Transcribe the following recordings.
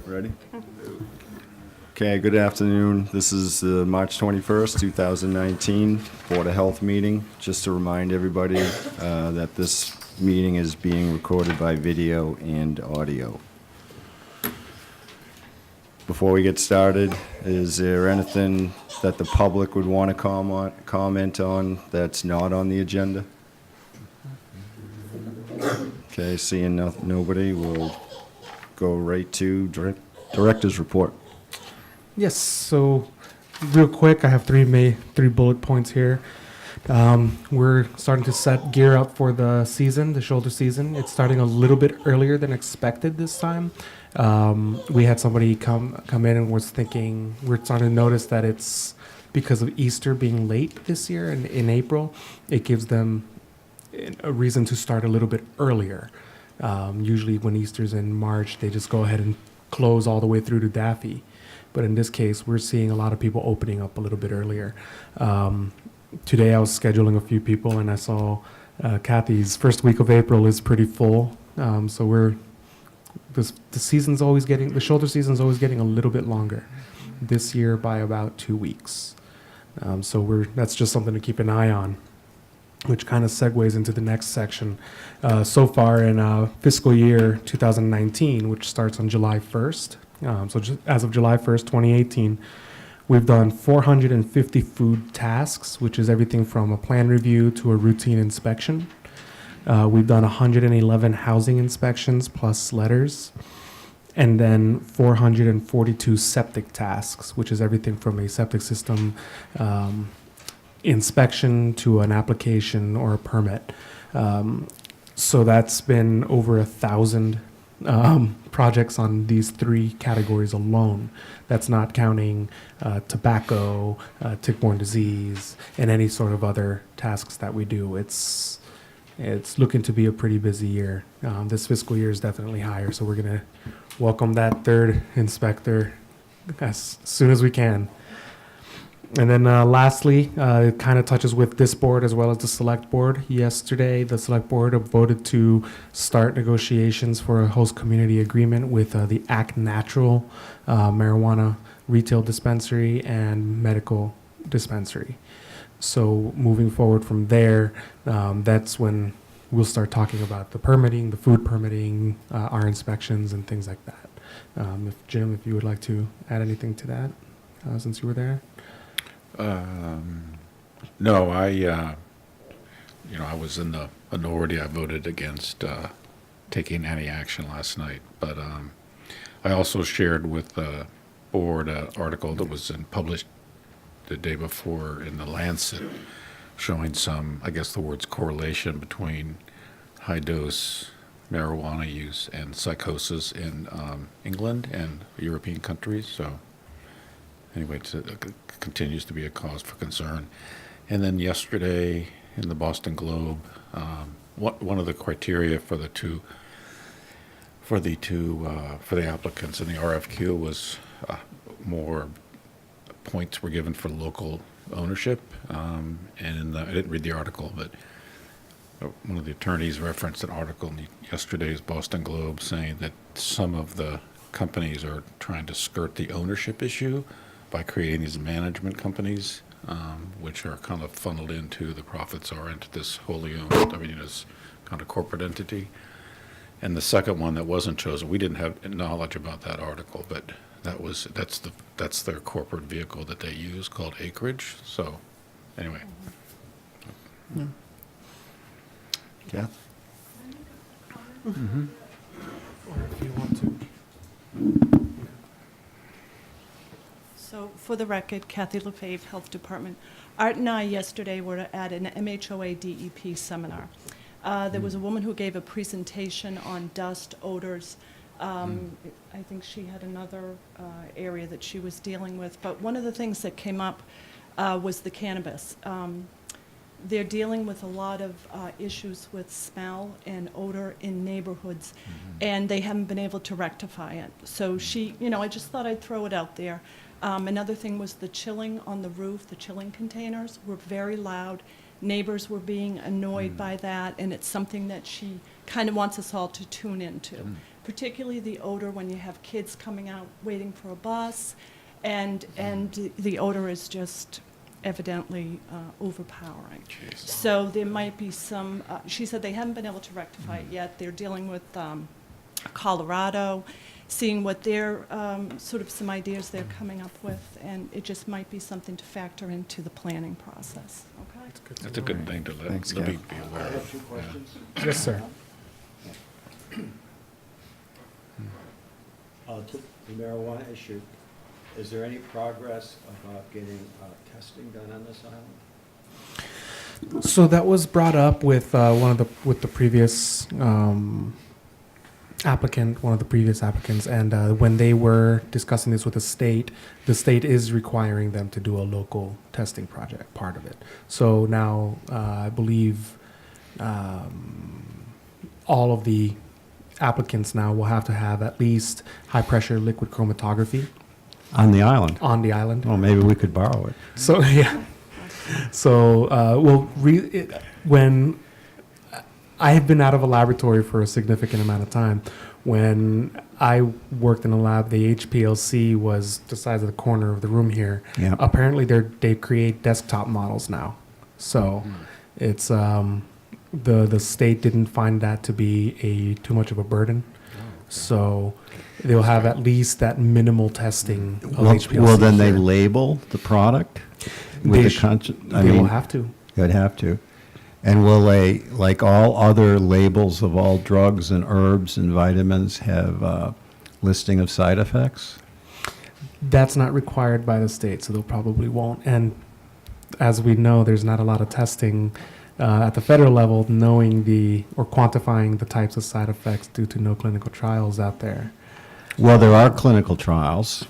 Ready? Okay, good afternoon. This is the March 21st, 2019 Board of Health meeting. Just to remind everybody that this meeting is being recorded by video and audio. Before we get started, is there anything that the public would want to comment on that's not on the agenda? Okay, seeing nobody, we'll go right to director's report. Yes, so real quick, I have three bullet points here. We're starting to gear up for the season, the shoulder season. It's starting a little bit earlier than expected this time. We had somebody come in and was thinking, we're starting to notice that it's because of Easter being late this year in April, it gives them a reason to start a little bit earlier. Usually when Easter's in March, they just go ahead and close all the way through to Daffy. But in this case, we're seeing a lot of people opening up a little bit earlier. Today I was scheduling a few people and I saw Kathy's first week of April is pretty full. So the shoulder season's always getting a little bit longer. This year by about 2 weeks. That's just something to keep an eye on, which kind of segues into the next section. So far in fiscal year 2019, which starts on July 1st, just as of July 1st, 2018, we've done 450 food tasks, which is everything from a plan review to a routine inspection. We've done 111 housing inspections plus letters, and then 442 septic tasks, which is everything from a septic system inspection to an application or a permit. So that's been over 1,000 projects on these three categories alone. That's not counting tobacco, tick-borne disease, and any sort of other tasks that we do. It's looking to be a pretty busy year. This fiscal year is definitely higher, so we're going to welcome that third inspector as soon as we can. And then lastly, it kind of touches with this board as well as the select board. Yesterday, the select board voted to start negotiations for a host community agreement with the Act Natural marijuana retail dispensary and medical dispensary. So moving forward from there, that's when we'll start talking about the permitting, the food permitting, our inspections and things like that. Jim, if you would like to add anything to that, since you were there. No, I was in the minority. I voted against taking any action last night. But I also shared with the board an article that was published the day before in the Lancet, showing some, I guess the word's correlation between high-dose marijuana use and psychosis in England and European countries. So anyway, it continues to be a cause for concern. And then yesterday in the Boston Globe, one of the criteria for the applicants in the RFQ was more points were given for local ownership. And I didn't read the article, but one of the attorneys referenced an article in yesterday's Boston Globe saying that some of the companies are trying to skirt the ownership issue by creating these management companies, which are kind of funneled into the profits are into this wholly owned, this kind of corporate entity. And the second one that wasn't chosen, we didn't have knowledge about that article, but that's their corporate vehicle that they use called Acreage. So anyway. Yeah. Yeah. Mm-hmm. Or if you want to. So for the record, Kathy LaFave, Health Department. Art and I yesterday were at an MHOA DEP seminar. There was a woman who gave a presentation on dust, odors. I think she had another area that she was dealing with. But one of the things that came up was the cannabis. They're dealing with a lot of issues with smell and odor in neighborhoods, and they haven't been able to rectify it. So I just thought I'd throw it out there. Another thing was the chilling on the roof. The chilling containers were very loud. Neighbors were being annoyed by that, and it's something that she kind of wants us all to tune into. particularly the odor when you have kids coming out waiting for a bus, and the odor is just evidently overpowering. Jeez. So there might be some, she said they haven't been able to rectify it yet. They're dealing with Colorado, seeing what their, sort of some ideas they're coming up with, and it just might be something to factor into the planning process, okay? That's a good thing to let Thanks, the Kath. beat be aware I of. have two questions. Yes, sir. To the marijuana issue, is there any progress about getting testing done on this island? So that was brought up with with the previous applicant, one of the previous applicants, and when they were discussing this with the state is requiring them to do a local testing project, part of it. So now I believe all of the applicants now will have to have at least high pressure liquid chromatography On the island. on the island. Well, maybe we could borrow it. So yeah. So when I have been out of a laboratory for a significant amount of time, when I worked in a lab, the HPLC was the size of the corner of the room here. Yeah. Apparently, they create desktop models now. So it's the state didn't find that to be too much of a burden. So they'll have at least that minimal testing of HPLC. Will then they here. label the product? They I will mean, have to. they'd have to. And will they, like all other labels of all drugs and herbs and vitamins, have listing of side effects? That's not required by the state, so they'll probably won't. And as we know, there's not a lot of testing at the federal level, knowing or quantifying the types of side effects due to no clinical trials out there. Well, there are clinical trials.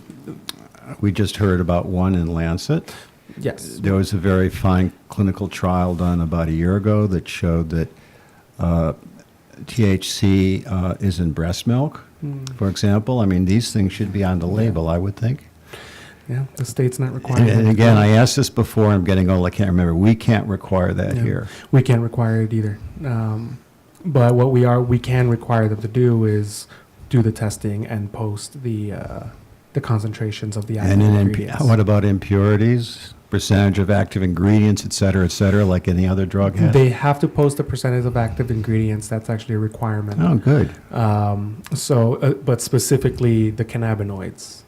We just heard about one in Lancet. Yes. There was a very fine clinical trial done about a year ago that showed that THC is in breast milk, for example. I mean, these things should be on the label, I would think. Yeah, the state's not requiring And it. again, I asked this before, I'm getting old, I can't remember. We can't require that Yeah. here. We can't require it either. But what we can require them to do is do the testing and post the concentrations of the active And in ingredients. what about impurities, percentage of active ingredients, et cetera, like any other drug has? They have to post the percentage of active ingredients. That's actually a requirement. Oh, good. But specifically the cannabinoids.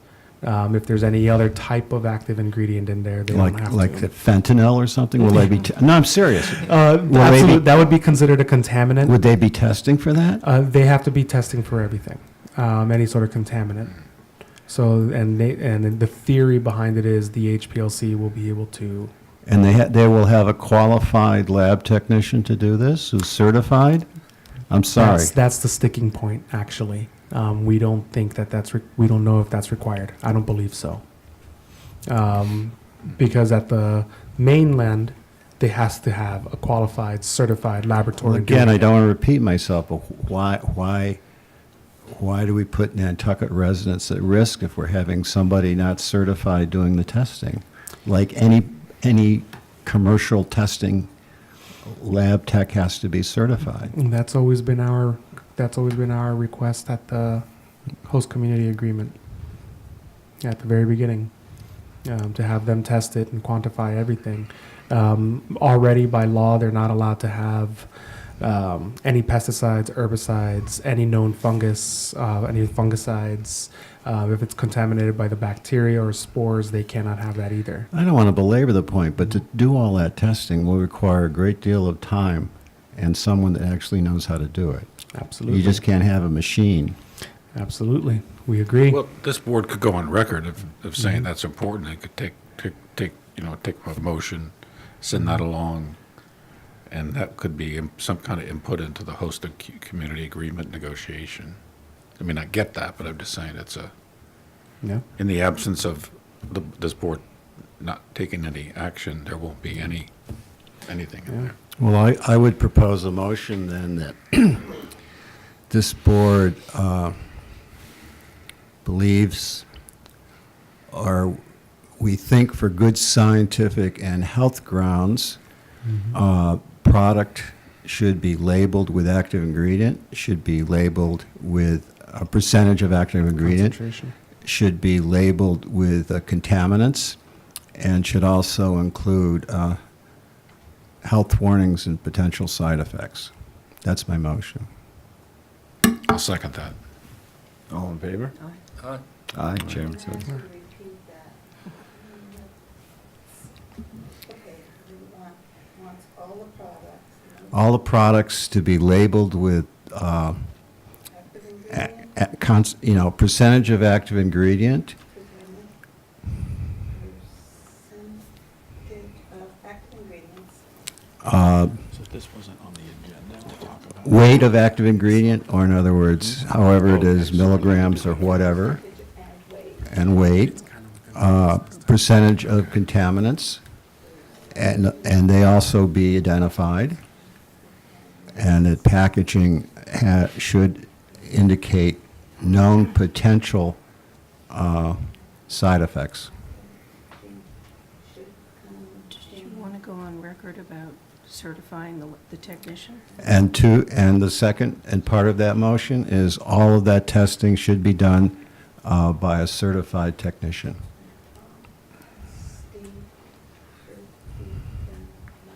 If there's any other type of active ingredient in there, they don't have Like to. the fentanyl or something? Will they be, no, I'm serious. Absolutely, that would be considered a contaminant. Would they be testing for that? They have to be testing for everything, any sort of contaminant. So, and the theory behind it is the HPLC will be able to. And they will have a qualified lab technician to do this, who's certified? I'm sorry. That's the sticking point, actually. We don't think we don't know if that's required. I don't believe so. Because at the mainland, they has to have a qualified, certified laboratory. Well, again, doing I it. don't want to repeat myself, but why do we put Nantucket residents at risk if we're having somebody not certified doing the testing? Like any commercial testing, lab tech has to be certified. And that's always been our request at the host community agreement at the very beginning, to have them test it and quantify everything. Already by law, they're not allowed to have any pesticides, herbicides, any known fungus, any fungicides. If it's contaminated by the bacteria or spores, they cannot have that either. I don't want to belabor the point, but to do all that testing will require a great deal of time and someone that actually knows how to do it. Absolutely. You just can't have a machine. Absolutely. We agree. Well, this board could go on record of saying that's important. It could take a motion, send that along, and that could be some kind of input into the host and community agreement negotiation. I mean, I get that, but I'm just saying yeah. in the absence of this board not taking any action, there won't be anything in there. Well, I would propose a motion then that this board believes, or we think for good scientific and health grounds, product should be labeled with active ingredient, should be labeled with a percentage of active ingredient Concentration. should be labeled with contaminants and should also include health warnings and potential side effects. That's my motion. I'll second that. All in favor? Aye. Aye, Chairman says. repeat that. Okay, we wants all the products. All the products to be labeled with, Active ingredient, percentage of active ingredient, percentage of active ingredients, So this wasn't on the agenda to talk about? weight of active ingredient, or in other words, however it is, milligrams or whatever, and weight. and weight, percentage of contaminants, and they also be identified, and that packaging should indicate known potential side effects. Do you want to go on record about certifying the technician? And the second, and part of that motion is all of that testing should be done by a certified technician. Steve should be done by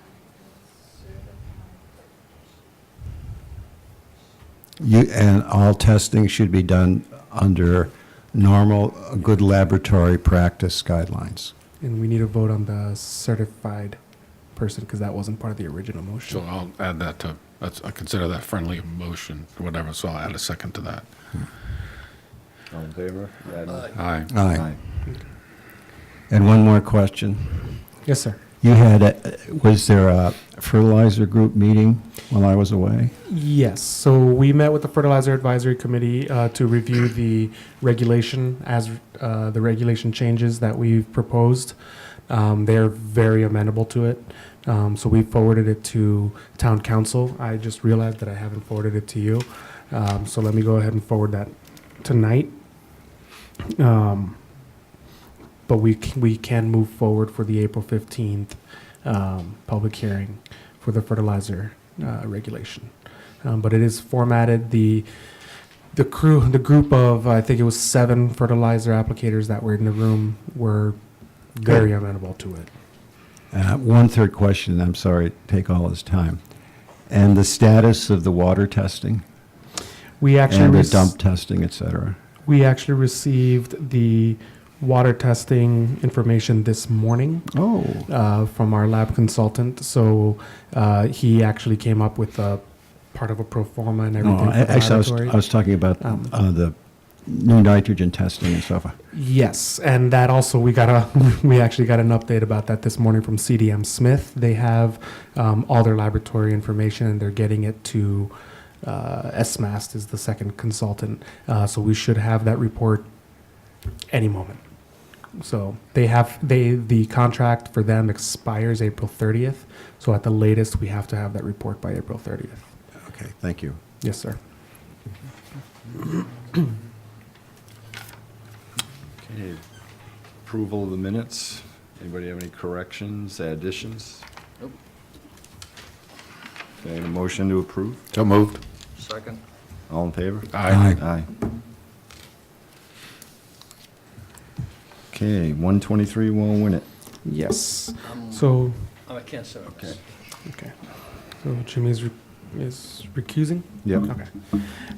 a certified And all testing should be done under normal, good laboratory practice guidelines. And we need a vote on the certified person because that wasn't part of the original So motion. I'll add that to, I consider that friendly motion or whatever, so I'll add a second to that. All in favor? Aye. Aye. And one more question. Yes, sir. You had, was there a fertilizer group meeting while I was away? Yes. So we met with the Fertilizer Advisory Committee to review the regulation as the regulation changes that we've proposed. They're very amenable to it. So we forwarded it to Town Council. I just realized that I haven't forwarded it to you. So let me go ahead and forward that tonight. But we can move forward for the April 15th public hearing for the fertilizer regulation. But it is formatted, the group of, I think it was 7 fertilizer applicators that were in the room were very amenable to it. One third question, I'm sorry to take all this time. And the status of the water testing We actually and the rec- dump testing, et cetera? we actually received the water testing information this morning Oh, from our lab consultant. So he actually came up with a part of a pro forma and no, everything for the actually, laboratory. I was talking about the new nitrogen testing and stuff. Yes, and that also we actually got an update about that this morning from CDM Smith. They have all their laboratory information and they're getting it to SMAST is the second consultant. So we should have that report any moment. So the contract for them expires April 30th. So at the latest, we have to have that report by April 30th. Okay, thank you. Yes, sir. Okay. Approval of the minutes. Anybody have any corrections, additions? Nope. Okay, a motion to approve. So moved. Second? All in favor? Aye. Aye. Okay, 123 won't win it. Yes. So I can't say Okay. okay. So Jimmy is recusing. Yep. Okay.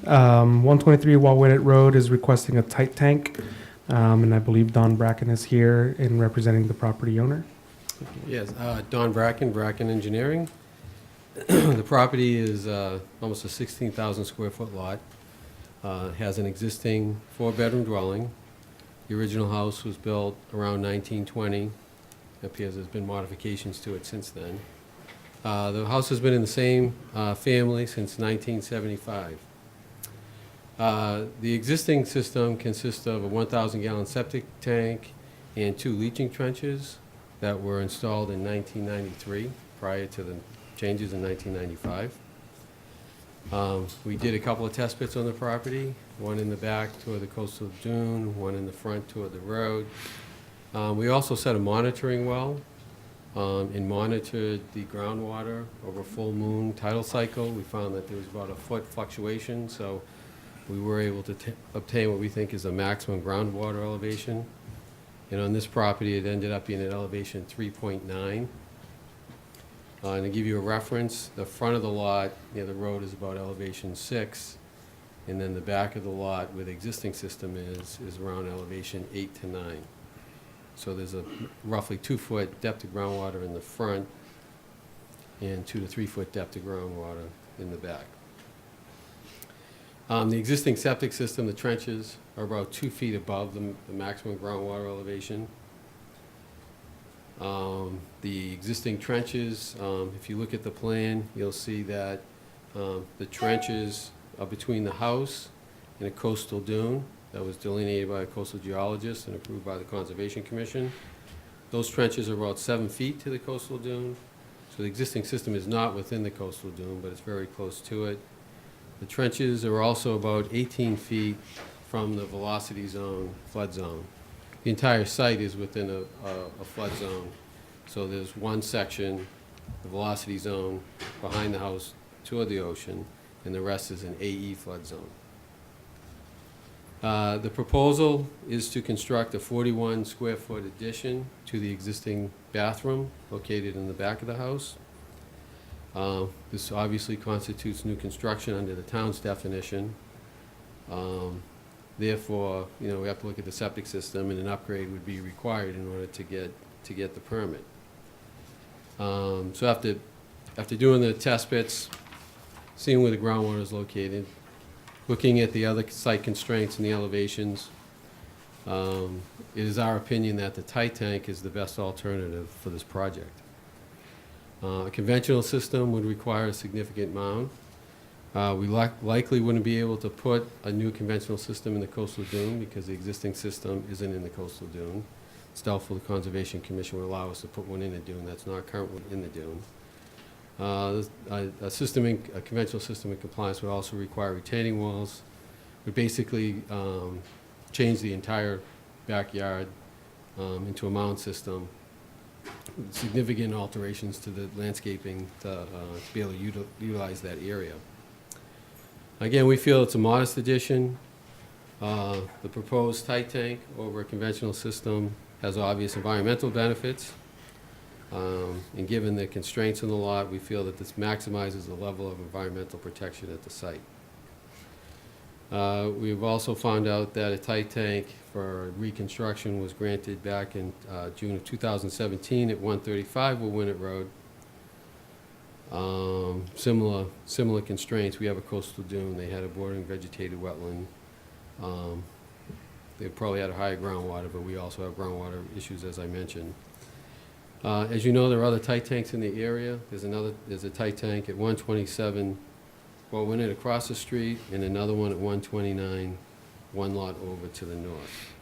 123 Walwinet Road is requesting a tight tank, and I believe Don Bracken is here in representing the property owner. Yes, Don Bracken, Bracken Engineering. The property is almost a 16,000 square foot lot. Has an existing 4-bedroom dwelling. The original house was built around 1920. It appears there's been modifications to it since then. The house has been in the same family since 1975. The existing system consists of a 1,000-gallon septic tank and 2 leaching trenches that were installed in 1993, prior to the changes in 1995. We did a couple of test pits on the property, one in the back toward the coastal dune, one in the front toward the road. We also set a monitoring well and monitored the groundwater over a full moon tidal cycle. We found that there was about a foot fluctuation, so we were able to obtain what we think is a maximum groundwater elevation. And on this property, it ended up being at elevation 3.9. And to give you a reference, the front of the lot near the road is about elevation 6, and then the back of the lot where the existing system is around elevation 8 to 9. So there's a roughly 2-foot depth of groundwater in the front and 2 to 3 foot depth of groundwater in the back. The existing septic system, the trenches, are about 2 feet above the maximum groundwater elevation. The existing trenches, if you look at the plan, you'll see that the trenches are between the house and a coastal dune that was delineated by a coastal geologist and approved by the Conservation Commission. Those trenches are about 7 feet to the coastal dune. So the existing system is not within the coastal dune, but it's very close to it. The trenches are also about 18 feet from the velocity zone, flood zone. The entire site is within a flood zone. So there's one section, the velocity zone, behind the house toward the ocean, and the rest is an AE flood zone. The proposal is to construct a 41 square foot addition to the existing bathroom located in the back of the house. This obviously constitutes new construction under the town's definition. Therefore, we have to look at the septic system, and an upgrade would be required in order to get the permit. So after doing the test pits, seeing where the groundwater is located, looking at the other site constraints and the elevations, it is our opinion that the tight tank is the best alternative for this project. A conventional system would require a significant mound. We likely wouldn't be able to put a new conventional system in the coastal dune because the existing system isn't in the coastal dune. It's doubtful the Conservation Commission would allow us to put one in the dune that's not currently in the dune. A conventional system in compliance would also require retaining walls. Would basically change the entire backyard into a mound system. Significant alterations to the landscaping to be able to utilize that area. Again, we feel it's a modest addition. The proposed tight tank over a conventional system has obvious environmental benefits. And given the constraints in the lot, we feel that this maximizes the level of environmental protection at the site. We've also found out that a tight tank for reconstruction was granted back in June of 2017 at 135 Wilwinnet Road. Similar constraints. We have a coastal dune. They had a bordering vegetated wetland. They probably had a higher groundwater, but we also have groundwater issues, as I mentioned. As you know, there are other tight tanks in the area. There's a tight tank at 127 Wilwinnet across the street, and another one at 129, one lot over to the north.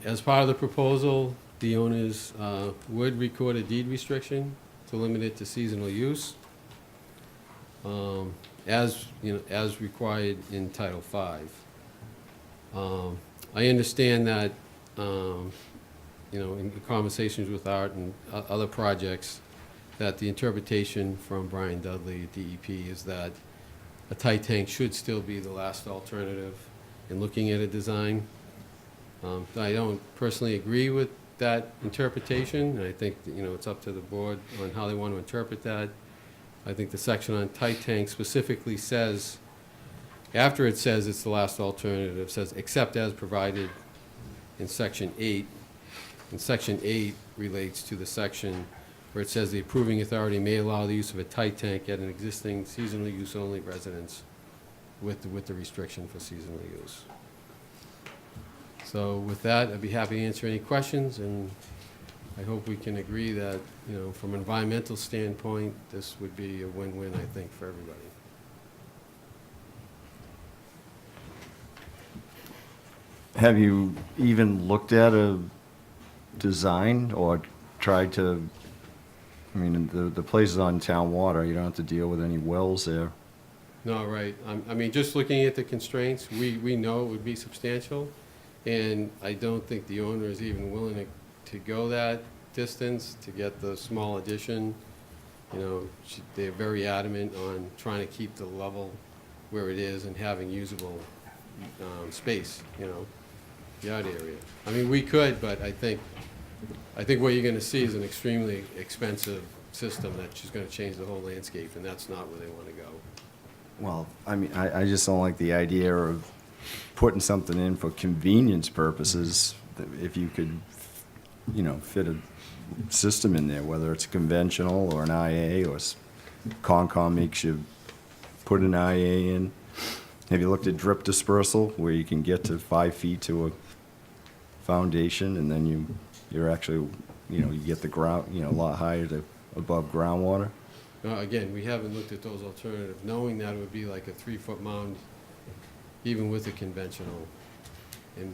As part of the proposal, the owners would record a deed restriction to limit it to seasonal use, as required in Title V. I understand that, in conversations with Art and other projects, that the interpretation from Brian Dudley at DEP is that a tight tank should still be the last alternative in looking at a design. I don't personally agree with that interpretation, and I think it's up to the board on how they want to interpret that. I think the section on tight tank specifically says, after it says it's the last alternative, says except as provided in Section 8. And Section 8 relates to the section where it says the approving authority may allow the use of a tight tank at an existing seasonal use only residence with the restriction for seasonal use. So with that, I'd be happy to answer any questions, and I hope we can agree that, from an environmental standpoint, this would be a win-win, I think, for everybody. Have you even looked at a design or tried to, the place is on town water, you don't have to deal with any wells there. No, right. Just looking at the constraints, we know it would be substantial, and I don't think the owner is even willing to go that distance to get the small addition. They're very adamant on trying to keep the level where it is and having usable space, yard area. I mean, we could, but I think what you're gonna see is an extremely expensive system that's just gonna change the whole landscape, and that's not where they wanna go. Well, I mean, I just don't like the idea of putting something in for convenience purposes. That if you could, fit a system in there, whether it's conventional or an IA or Concom makes you put an IA in. Have you looked at drip dispersal, where you can get to 5 feet to a foundation, and then you're actually, you get the ground, a lot higher to above groundwater? Again, we haven't looked at those alternatives, knowing that it would be like a 3-foot mound, even with a conventional, and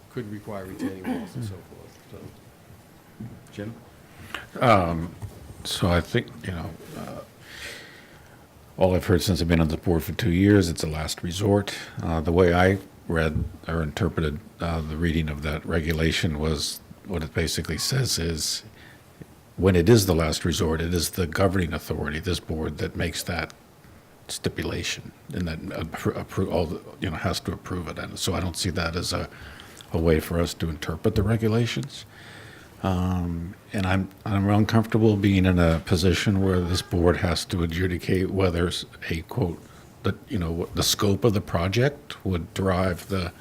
could require retaining walls and so forth, so. Jim? So I think, all I've heard since I've been on the board for 2 years, it's a last resort. The way I read or interpreted the reading of that regulation was, what it basically says is, when it is the last resort, it is the governing authority, this board, that makes that stipulation, and that has to approve it. And so I don't see that as a way for us to interpret the regulations. And I'm uncomfortable being in a position where this board has to adjudicate whether a quote, what the scope of the project would drive the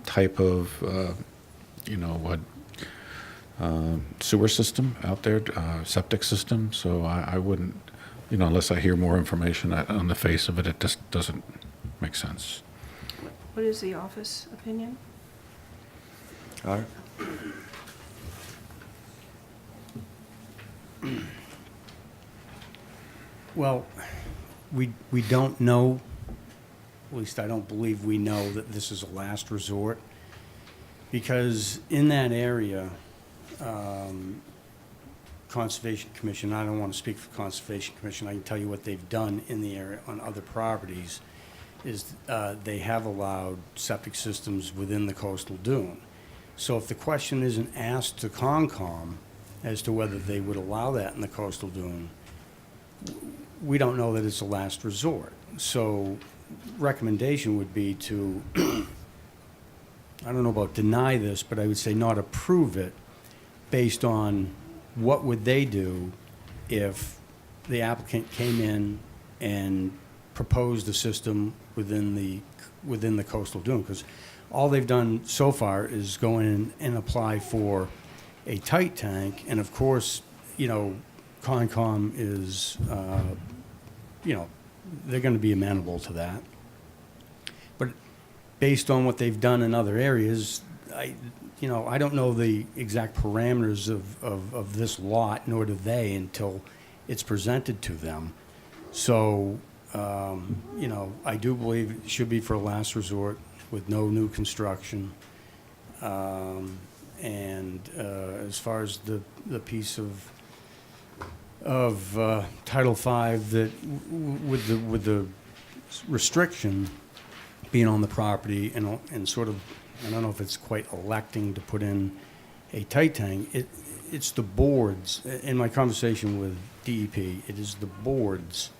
type of sewer system out there, septic system. So I wouldn't, unless I hear more information on the face of it, it just doesn't make sense. What is the office opinion? All right. Well, we don't know, at least I don't believe we know, that this is a last resort, because in that area, Conservation Commission, I don't want to speak for Conservation Commission, I can tell you what they've done in the area on other properties, is they have allowed septic systems within the coastal dune. So if the question isn't asked to Concom as to whether they would allow that in the coastal dune, we don't know that it's a last resort. So recommendation would be to, I don't know about deny this, but I would say not approve it based on what would they do if the applicant came in and proposed a system within the coastal dune. Because all they've done so far is go in and apply for a tight tank, and of course, Concom is, they're going to be amenable to that. But based on what they've done in other areas, I don't know the exact parameters of this lot, nor do they, until it's presented to them. So, I do believe it should be for a last resort with no new construction. And as far as the piece of Title V, that with the restriction being on the property and sort of, I don't know if it's quite electing to put in a tight tank, it's the board's, in my conversation with DEP, it is the board's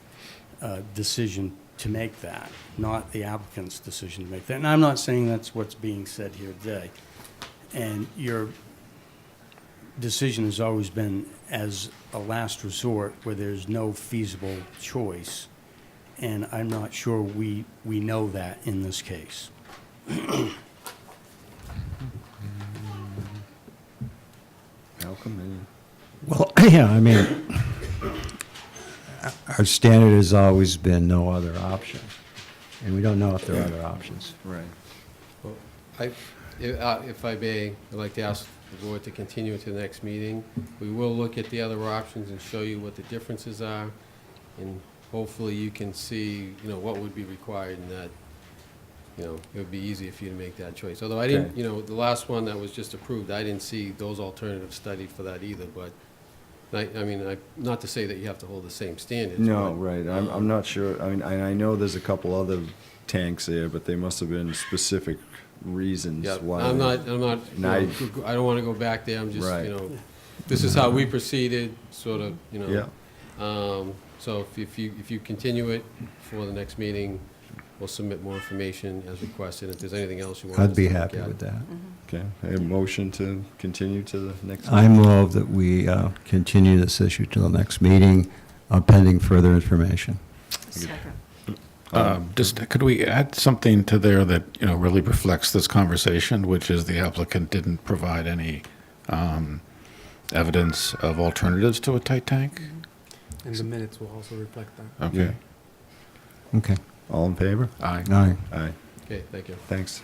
decision to make that, not the applicant's decision to make that. And I'm not saying that's what's being said here today. And your decision has always been as a last resort where there's no feasible choice. And I'm not sure we know that in this case. Malcolm, Well, yeah, I mean, our standard has always been no other option, and we don't know if there are other options. right. Well, if I may, I'd like to ask the board to continue to the next meeting. We will look at the other options and show you what the differences are, and hopefully you can see, what would be required, and that, it would be easy for you to make that choice. Although I didn't, Okay. the last one that was just approved, I didn't see those alternatives studied for that either, but, not to say that you have to hold the same standards. No, but, right, I'm not sure, I know there's a couple other tanks there, but they must have been specific reasons Yeah, why. I'm not, And I don't want to go back there, I'm just, Right. this is how we proceeded, sort of, Yeah, So if you continue it for the next meeting, we'll submit more information as requested. If there's anything else you want us I'd to be look happy at. with that. Okay, a motion to continue to the next? I move that we continue this issue to the next meeting pending further information. Second. Just, could we add something to there that, really reflects this conversation, which is the applicant didn't provide any evidence of alternatives to a tight tank? And the minutes will also reflect that. Okay. Okay. All in favor? Aye. Aye. Aye, Okay, thank you. thanks.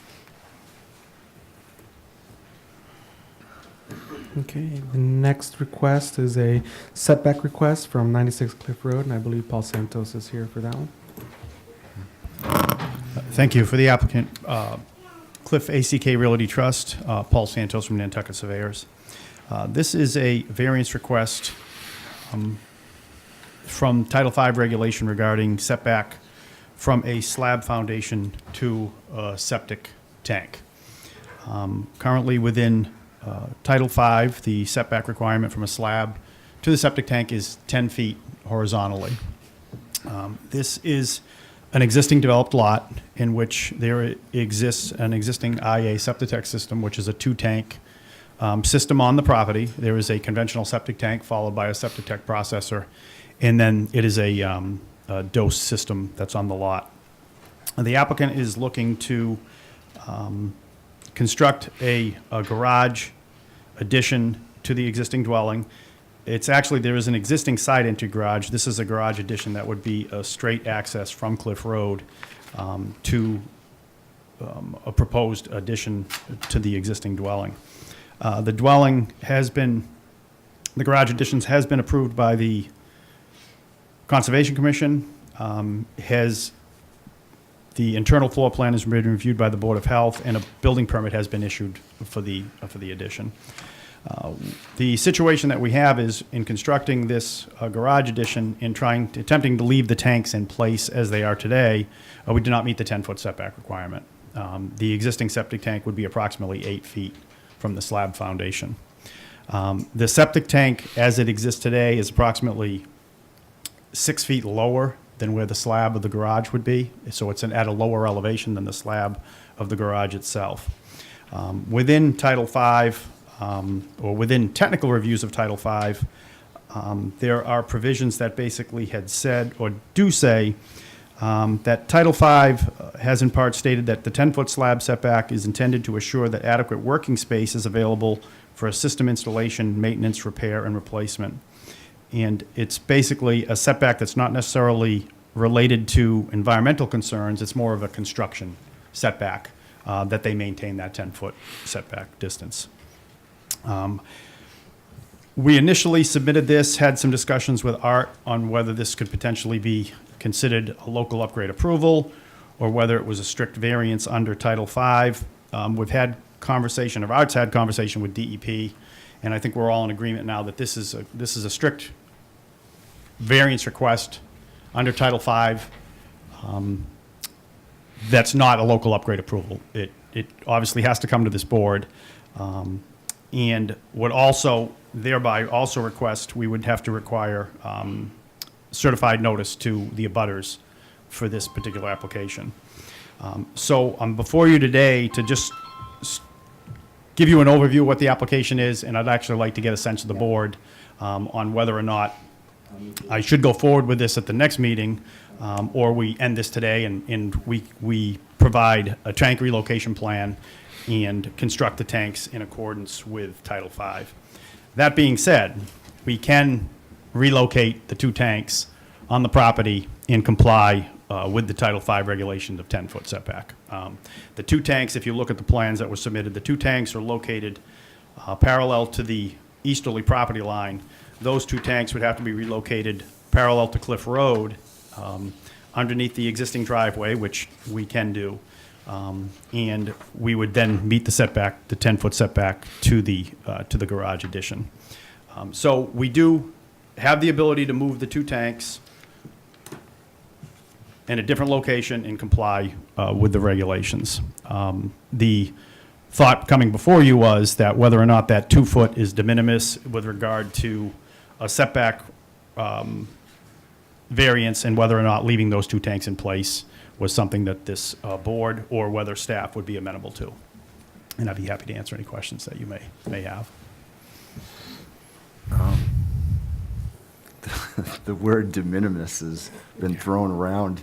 Okay, the next request is a setback request from 96 Cliff Road, and I believe Paul Santos is here for that one. Thank you. For the applicant, Cliff ACK Realty Trust, Paul Santos from Nantucket Surveyors. This is a variance request from Title V regulation regarding setback from a slab foundation to a septic tank. Currently within Title V, the setback requirement from a slab to the septic tank is 10 feet horizontally. This is an existing developed lot in which there exists an existing IA septic system, which is a two-tank system on the property. There is a conventional septic tank followed by a septic tank processor, and then it is a dose system that's on the lot. And the applicant is looking to construct a garage addition to the existing dwelling. It's actually, there is an existing side entry garage. This is a garage addition that would be a straight access from Cliff Road to a proposed addition to the existing dwelling. The dwelling has been, the garage additions has been approved by the Conservation Commission, the internal floor plan has been reviewed by the Board of Health, and a building permit has been issued for the addition. The situation that we have is in constructing this garage addition and attempting to leave the tanks in place as they are today, we do not meet the 10-foot setback requirement. The existing septic tank would be approximately 8 feet from the slab foundation. The septic tank, as it exists today, is approximately 6 feet lower than where the slab of the garage would be. So it's at a lower elevation than the slab of the garage itself. Within Title V, or within technical reviews of Title V, there are provisions that basically had said, or do say, that Title V has in part stated that the 10-foot slab setback is intended to assure that adequate working space is available for a system installation, maintenance, repair, and replacement. And it's basically a setback that's not necessarily related to environmental concerns. It's more of a construction setback that they maintain that 10-foot setback distance. We initially submitted this, had some discussions with Art on whether this could potentially be considered a local upgrade approval or whether it was a strict variance under Title V. We've had conversation, or Art's had conversation with DEP, and I think we're all in agreement now that this is a strict variance request under Title V. That's not a local upgrade approval. It obviously has to come to this board. And would also, thereby also request, we would have to require certified notice to the abutters for this particular application. So I'm before you today to just give you an overview of what the application is, and I'd actually like to get a sense of the board on whether or not I should go forward with this at the next meeting, or we end this today and we provide a tank relocation plan and construct the tanks in accordance with Title V. That being said, we can relocate the two tanks on the property and comply with the Title V regulation of 10-foot setback. The two tanks, if you look at the plans that were submitted, the two tanks are located parallel to the easterly property line. Those two tanks would have to be relocated parallel to Cliff Road underneath the existing driveway, which we can do. And we would then meet the setback, the 10-foot setback to the garage addition. So we do have the ability to move the two tanks in a different location and comply with the regulations. The thought coming before you was that whether or not that 2 foot is de minimis with regard to a setback variance and whether or not leaving those 2 tanks in place was something that this board or whether staff would be amenable to. And I'd be happy to answer any questions that you may have. The word de minimis has been thrown around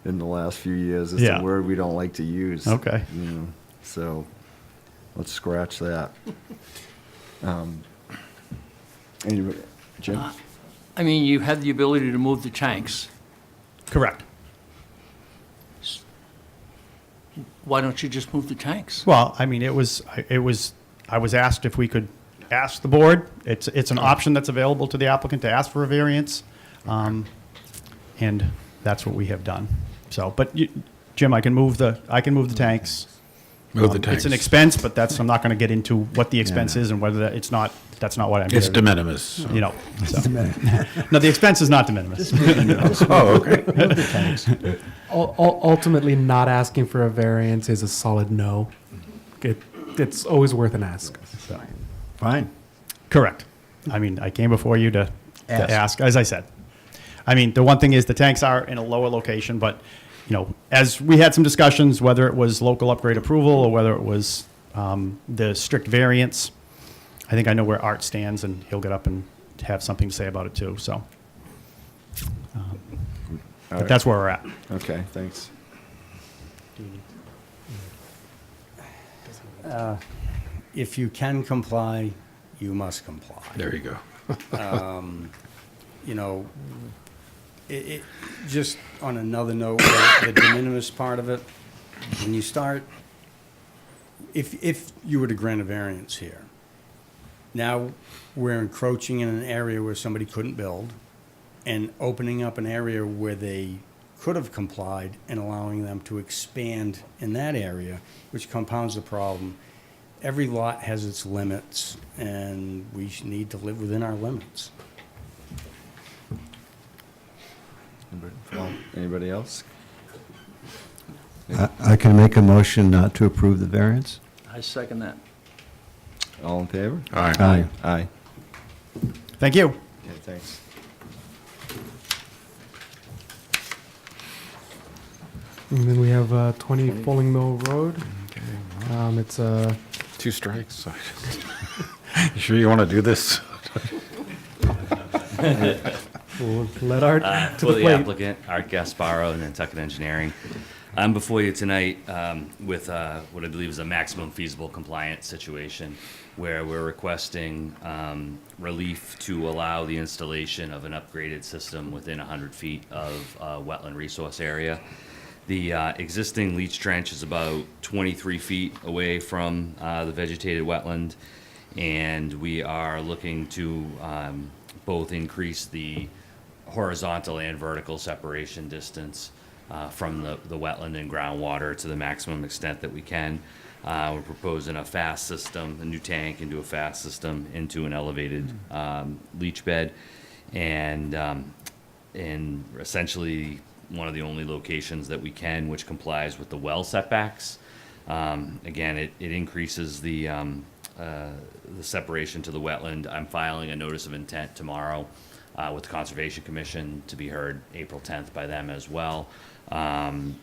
in the last few years. It's Yeah. a word we don't like to use. Okay. You know, so let's scratch that. Anybody, Jim? I mean, you had the ability to move the tanks. Correct. Why don't you just move the tanks? Well, I mean, I was asked if we could ask the board. It's an option that's available to the applicant to ask for a variance. And that's what we have done. So, but Jim, I can move the tanks. Move the It's tanks. an expense, but I'm not going to get into what the expense is and whether that's not what I'm. It's here de to- minimis. You know, so. No, the expense is not de minimis. Oh, okay. Ultimately, not asking for a variance is a solid no. It's always worth an ask. So. Fine. Correct. I mean, I came before you to Ask. ask, as I said. I mean, the one thing is the tanks are in a lower location, but, as we had some discussions, whether it was local upgrade approval or whether it was the strict variance, I think I know where Art stands, and he'll get up and have something to say about it too, so. But right. that's where we're at. Okay, thanks. If you can comply, you must comply. There you go. You know, just on another note, the de minimis part of it, when you start, if you were to grant a variance here, now we're encroaching in an area where somebody couldn't build and opening up an area where they could have complied and allowing them to expand in that area, which compounds the problem. Every lot has its limits, and we need to live within our limits. Anybody else? I can make a motion not to approve the variance? I second that. All in favor? All right. Aye. Aye. Thank you. Okay, thanks. And then we have 20 Fulling Mill Road. It's a 2 strikes. You sure you want to do this? we'll let Art to For the the plate. applicant, Art Gasparo, Nantucket Engineering. I'm before you tonight with what I believe is a maximum feasible compliance situation where we're requesting relief to allow the installation of an upgraded system within 100 feet of wetland resource area. The existing leach trench is about 23 feet away from the vegetated wetland, and we are looking to both increase the horizontal and vertical separation distance from the wetland and groundwater to the maximum extent that we can. We're proposing a fast system, a new tank into a fast system into an elevated leach bed, and essentially one of the only locations that we can which complies with the well setbacks. Again, it increases the separation to the wetland. I'm filing a notice of intent tomorrow with the Conservation Commission to be heard April 10th by them as well. Again,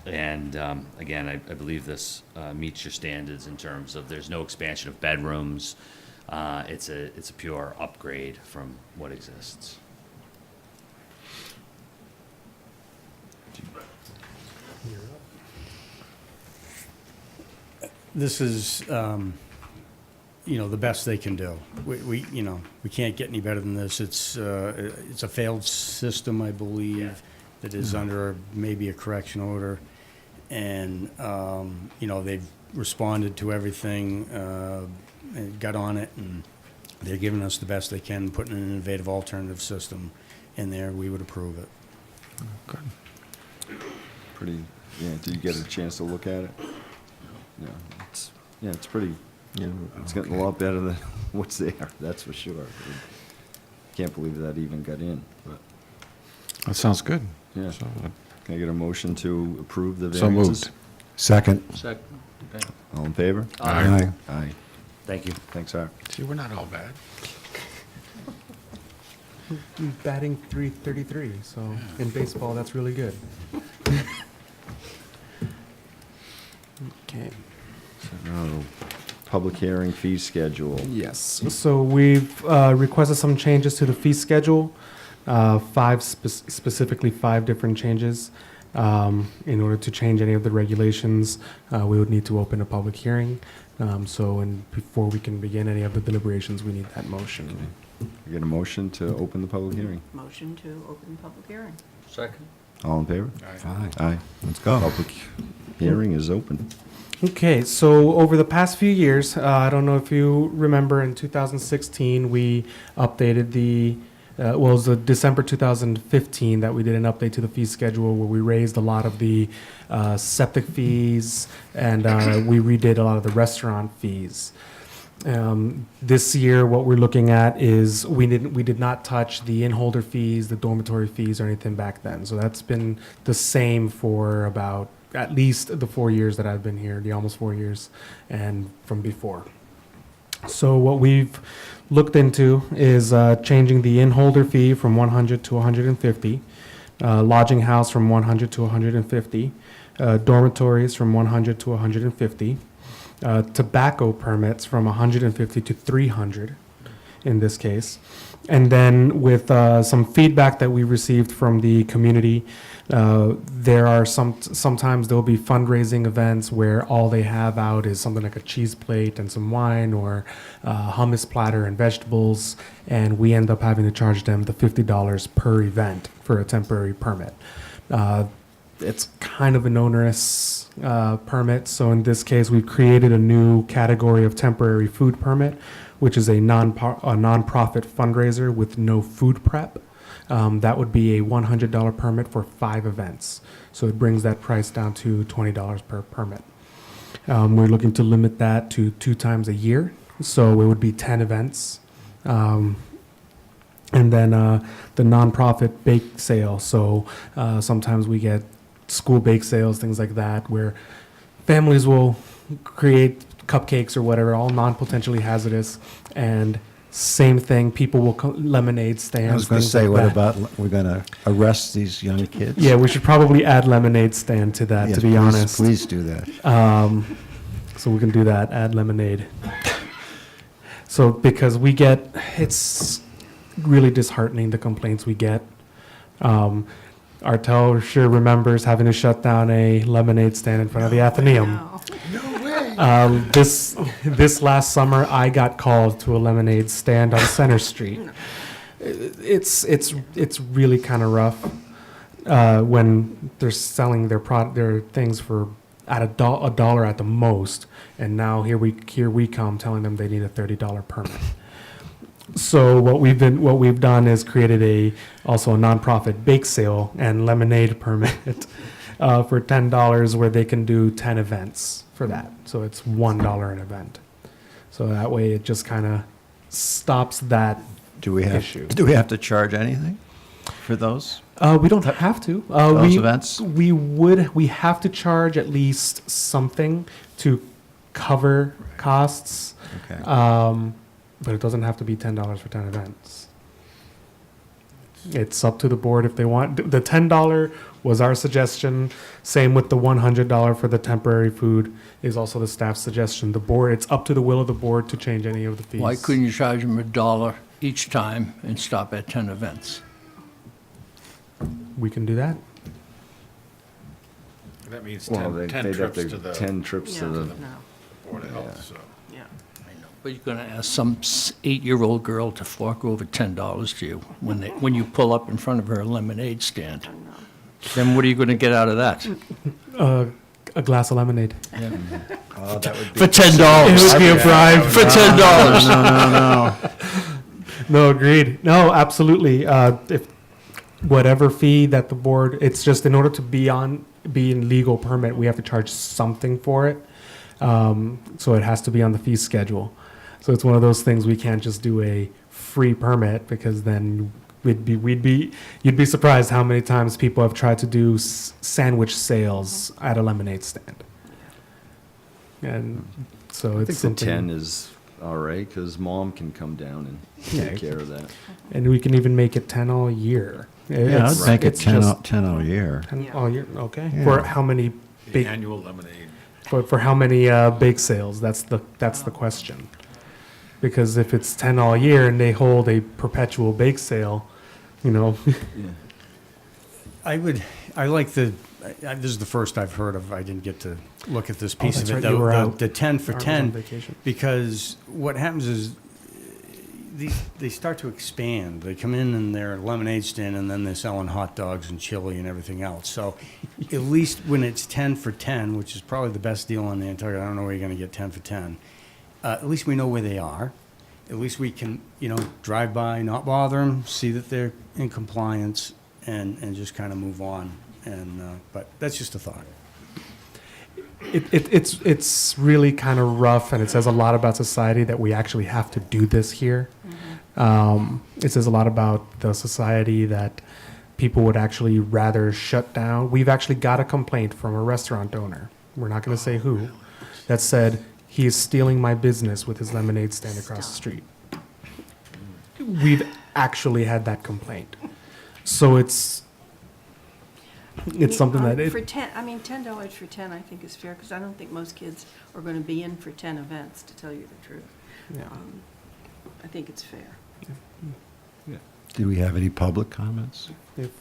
I believe this meets your standards in terms of there's no expansion of bedrooms. It's a pure upgrade from what exists. This is, the best they can do. We can't get any better than this. It's a failed system, I believe, that is under maybe a correction order. And, they've responded to everything, and got on it, and they're giving us the best they can, putting an innovative alternative system in there. We would approve it. Good. Pretty, did you get a chance to look at it? It's pretty, it's getting a lot better than what's there, that's for sure. Can't believe that even got in, but, That sounds good. yeah. So, Can I get a motion to approve the So variances? moved. Second. Second. Okay. All in favor? Aye. Aye. Thank you. Thanks, Art. See, we're not all bad. batting 333. So in baseball, that's really good. Okay. Oh, public hearing fee schedule. Yes. So we've requested some changes to the fee schedule, specifically five different changes. In order to change any of the regulations, we would need to open a public hearing. And before we can begin any of the deliberations, we need that motion. We get a motion to open the public hearing. Motion to open public hearing. Second. All in favor? Aye. Aye. Let's go. Public hearing is open. Okay, so over the past few years, I don't know if you remember, in 2016, we updated it was December 2015 that we did an update to the fee schedule where we raised a lot of the septic fees and we redid a lot of the restaurant fees. This year, what we're looking at is we did not touch the in-holder fees, the dormitory fees, or anything back then. So that's been the same for about at least the 4 years that I've been here, the almost 4 years, and from before. So what we've looked into is changing the in-holder fee from 100 to 150, lodging house from 100 to 150, dormitories from 100 to 150, tobacco permits from 150 to 300 in this case. And then with some feedback that we received from the community, there are sometimes there'll be fundraising events where all they have out is something like a cheese plate and some wine or hummus platter and vegetables, and we end up having to charge them the $50 per event for a temporary permit. It's kind of an onerous permit, so in this case, we've created a new category of temporary food permit, which is a nonprofit fundraiser with no food prep. That would be a $100 permit for 5 events. So it brings that price down to $20 per permit. We're looking to limit that to 2 times a year. So it would be 10 events. And then the nonprofit bake sale. So sometimes we get school bake sales, things like that, where families will create cupcakes or whatever, all non-potentially hazardous, and same thing, people will lemonade stands. I was going to things say, like what that. about, we're going to arrest these young kids? Yeah, we should probably add lemonade stand to that, Yes, to be please- honest. Please do that. So we can do that, add lemonade. So because it's really disheartening, the complaints we get. Artel sure remembers having to shut down a lemonade stand in front of the Athenaeum. This last summer, I got called to a lemonade stand on Center Street. It's really kind of rough when they're selling their things for at a dollar at the most, and now here we come telling them they need a $30 permit. So what we've done is created also a nonprofit bake sale and lemonade permit for $10 where they can do 10 events for that. So it's $1 an event. So that way it just kind of stops that Do we issue. have to charge anything for those? We don't have to. Those events? We have to charge at least something to cover costs. Okay. But it doesn't have to be $10 for 10 events. It's up to the board if they want. The $10 was our suggestion. Same with the $100 for the temporary food is also the staff's suggestion. The board, it's up to the will of the board to change any of the fees. Why couldn't you charge them $1 each time and stop at 10 events? We can do that. That means Well, 10 they'd have trips to, to the 10 trips to the, No, Board of Health, so. yeah. I know. But you're going to ask some 8-year-old girl to fork over $10 to you when you pull up in front of her lemonade stand. Then what are you going to get out of that? A glass of lemonade. Oh, that would For $10. It would be a bribe. For $10. No, agreed. No, absolutely. If whatever fee that the board, it's just in order to be in legal permit, we have to charge something for it. So it has to be on the fee schedule. So it's one of those things we can't just do a free permit because then you'd be surprised how many times people have tried to do sandwich sales at a lemonade stand. And so I it's think the something. 10 is all right, because mom can come down and Yeah. take care of that. And we can even make it 10 all year. Yeah, It's- I'd make it it's 10 just all, 10 all year. 10 all year, okay. Yeah. For how many bake, Annual lemonade. for how many bake sales? That's the question. Because if it's 10 all year and they hold a perpetual bake sale, you know, I like this is the first I've heard of, I didn't get to look at this Oh, piece that's of it, right, you were out. the 10 for Art was on 10, vacation. because what happens is they start to expand. They come in and they're a lemonade stand, and then they're selling hot dogs and chili and everything else. So at least when it's 10 for 10, which is probably the best deal in Nantucket, I don't know where you're going to get 10 for 10, at least we know where they are. At least we can, drive by, not bother them, see that they're in compliance, and just kind of move on. But that's just a thought. it's really kind of rough, and it says a lot about society that we actually have to do this here. It says a lot about the society that people would actually rather shut down. We've actually got a complaint from a restaurant owner. We're not going to say who. That said, he is stealing my business with his lemonade stand across the street. We've actually had that complaint. So it's something that For $10 for 10, I think is fair, because I don't think most kids are going to be in for 10 events, to tell you the truth. yeah. I think it's fair. Do we have any public comments? If,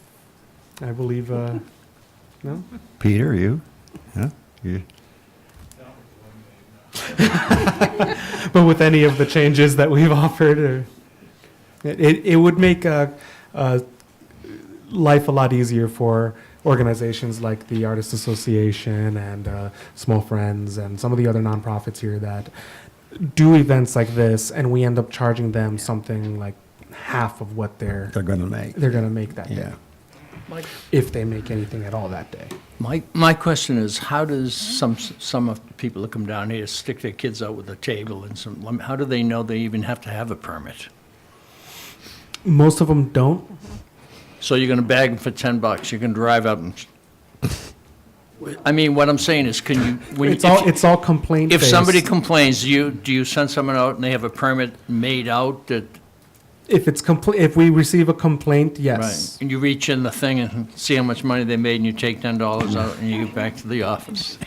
I believe, no? Peter, you? Yeah? You? But with any of the changes that we've offered, it would make life a lot easier for organizations like the Artists Association and Small Friends and some of the other nonprofits here that do events like this, and we end up charging them something like half of what they're They're going to make. going to make that day, Mike? if they make anything at all that day. My question is, how does some of the people that come down here stick their kids out with a table and how do they know they even have to have a permit? Most of them don't. So you're gonna bag them for $10, you can drive up and, I mean, what I'm saying is, can you, when It's all complaint if based. somebody complains, do you send someone out and they have a permit made out that, If it's if we receive a complaint, yes. right, and you reach in the thing and see how much money they made and you take $10 out and you get back to the office?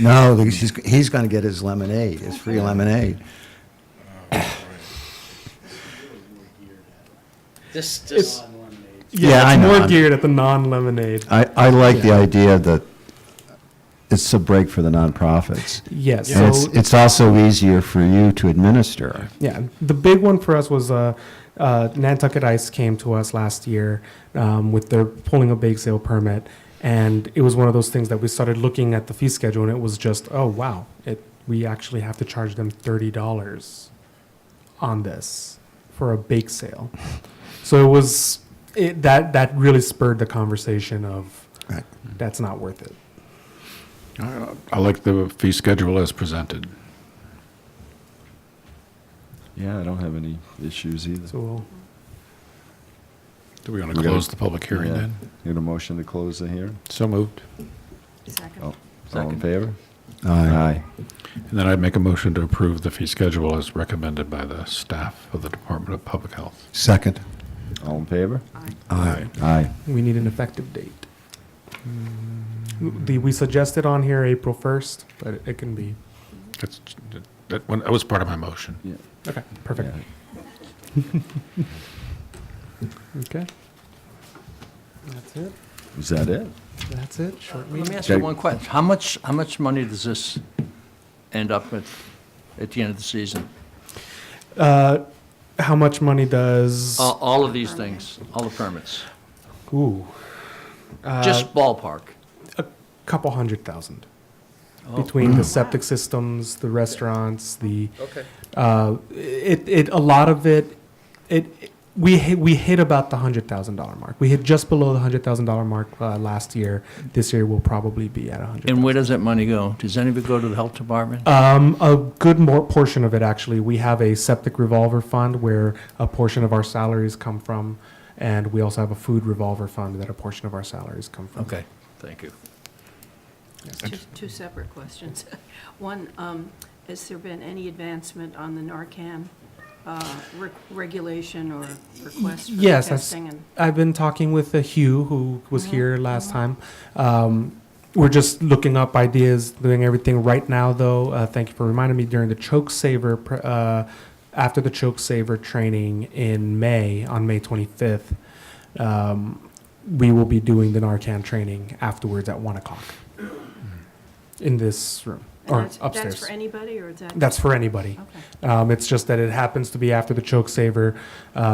No, because he's going to get his lemonade, his free lemonade. This, Yeah, I it's know. more I'm- geared at the non-lemonade. I like the idea that it's a break for the nonprofits. Yes. And So it's also easier for you to administer. yeah, the big one for us was Nantucket Ice came to us last year with their pulling a bake sale permit, and it was one of those things that we started looking at the fee schedule, and it was just, oh wow, we actually have to charge them $30 on this for a bake sale. So it was that really spurred the conversation of Right. that's not worth it. I like the fee schedule as presented. Yeah, I don't have any issues either. So we'll Do we want to We gotta- close the public hearing Yeah. then? Need a motion to close the hearing? So moved. Second. Oh, all in Second. favor? Aye. And then I'd make a motion to approve the fee schedule as recommended by the staff of the Department of Public Health. Second. All in favor? Aye. Aye. we need an effective date. We suggested on here April 1st, but it can be. That was part of my motion. Yeah. Okay, perfect. Yeah. Okay. That's it. Is that it? That's it. Short let me meeting. ask you Okay. one question. How much money does this end up at the end of the season? How much money does? All of these things, all the permits, Ooh. just ballpark. a couple 100,000 Oh. between the septic systems, the restaurants, the. Okay. A lot of it. We hit about the $100,000 mark. We hit just below the $100,000 mark last year. This year we'll probably be at 100. And where does that money go? Does any of it go to the health department? A good portion of it, actually. We have a septic revolver fund where a portion of our salaries come from, and we also have a food revolver fund that a portion of our salaries come from. Okay, thank you. Two separate questions. One, has there been any advancement on the Narcan regulation or request for Yes, testing? And I've been talking with Hugh, who was here last time. We're just looking up ideas, doing everything right now, though. Thank you for reminding me. During the Choke Saver, after the Choke Saver training in May, on May 25th, we will be doing the Narcan training afterwards at 1 o'clock in this room, or upstairs. That's for anybody, or is that? That's for anybody. Okay. It's just that it happens to be after the Choke Saver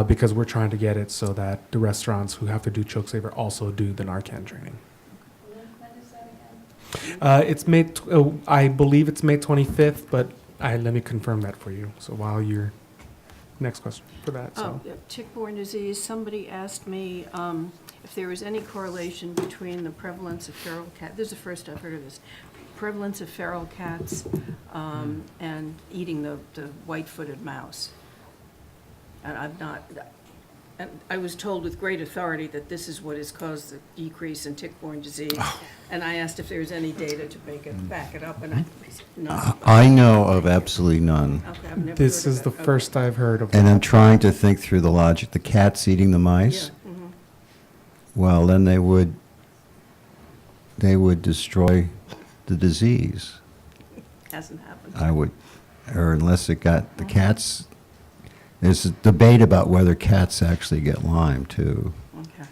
because we're trying to get it so that the restaurants who have to do Choke Saver also do the Narcan training. When is that again? It's I believe it's May 25th, but let me confirm that for you. So while you're, next question for that. So. Oh, yeah, tick-borne disease, somebody asked me if there was any correlation between the prevalence of feral cat, this is the first I've heard of this, prevalence of feral cats and eating the white-footed mouse. And I've not, and I was told with great authority that this is what has caused the decrease in tick-borne disease. And I asked if there was any data to back it up, and I said no. I know of absolutely none. Okay, I've never This heard of is the it. Okay. first I've heard of. And I'm trying to think through the logic. The cats eating the mice? Yeah, mhm. Well, then they would destroy the disease. Hasn't happened. I would, or unless it got the cats. There's a debate about whether cats actually get Lyme too. Okay.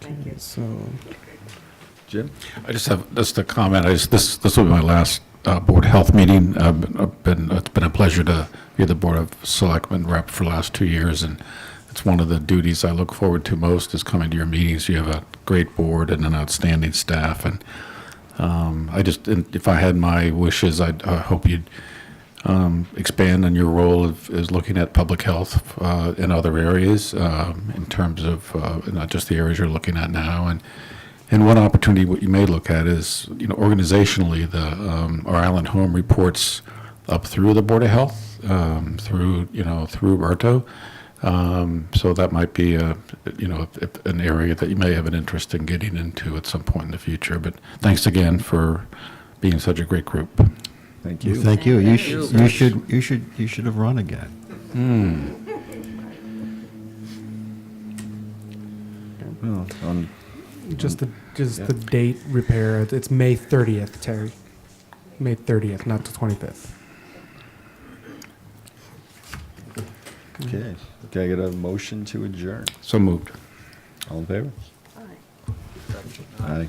Thank you. So, Jim? I just have just a comment. This will be my last Board of Health meeting. It's been a pleasure to be the Board of Selectmen rep for the last 2 years, and it's one of the duties I look forward to most is coming to your meetings. You have a great board and an outstanding staff, and if I had my wishes, I hope you'd expand on your role as looking at public health in other areas in terms of not just the areas you're looking at now. And one opportunity what you may look at is, organizationally, our Island Home reports up through the Board of Health, through Berto. So that might be an area that you may have an interest in getting into at some point in the future. But thanks again for being such a great group. Thank you. Thank you. Thank you. You should have run again. Well, just the date repair. It's May 30th, Terry. May 30th, not the 25th. okay. Can I get a motion to adjourn? So moved. All in favor? All right. Aye.